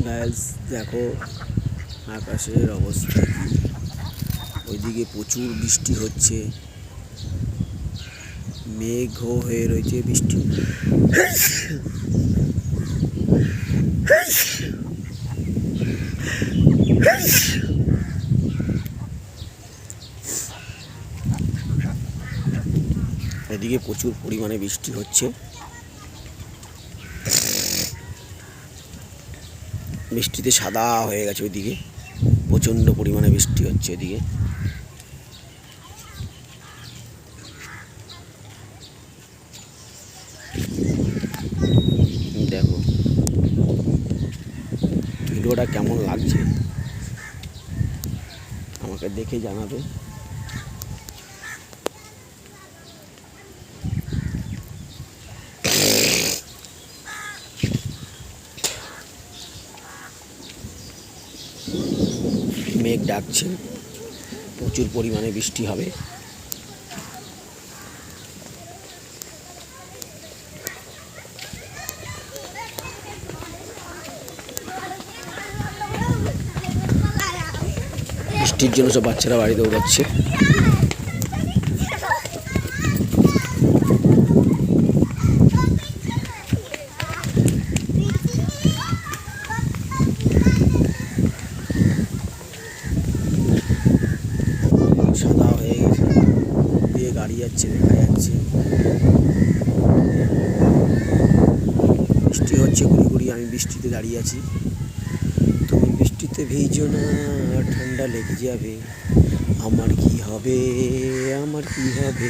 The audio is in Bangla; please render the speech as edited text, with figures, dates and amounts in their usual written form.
গাইস দেখো আকাশের অবস্থা কি। ওইদিকে প্রচুর বৃষ্টি হচ্ছে, মেঘ হয়ে রয়েছে, বৃষ্টি এদিকে প্রচুর পরিমাণে বৃষ্টি হচ্ছে। বৃষ্টিতে সাদা হয়ে গেছে, ওইদিকে প্রচণ্ড পরিমাণে বৃষ্টি হচ্ছে। এদিকে দেখো ভিডিওটা কেমন লাগছে আমাকে দেখে জানাবে। মেঘ ডাকছে, প্রচুর পরিমাণে বৃষ্টি হবে। বৃষ্টির জন্য সব বাচ্চারা বাড়ি দৌড়াচ্ছে। সাদা হয়ে গেছে, দিয়ে গাড়ি যাচ্ছে, দেখা যাচ্ছে। বৃষ্টি হচ্ছে গুড়ি গুড়ি, আমি বৃষ্টিতে দাঁড়িয়ে আছি। তুমি বৃষ্টিতে ভিজো না, ঠান্ডা লেগে যাবে। আমার কি হবে, আমার কি হবে।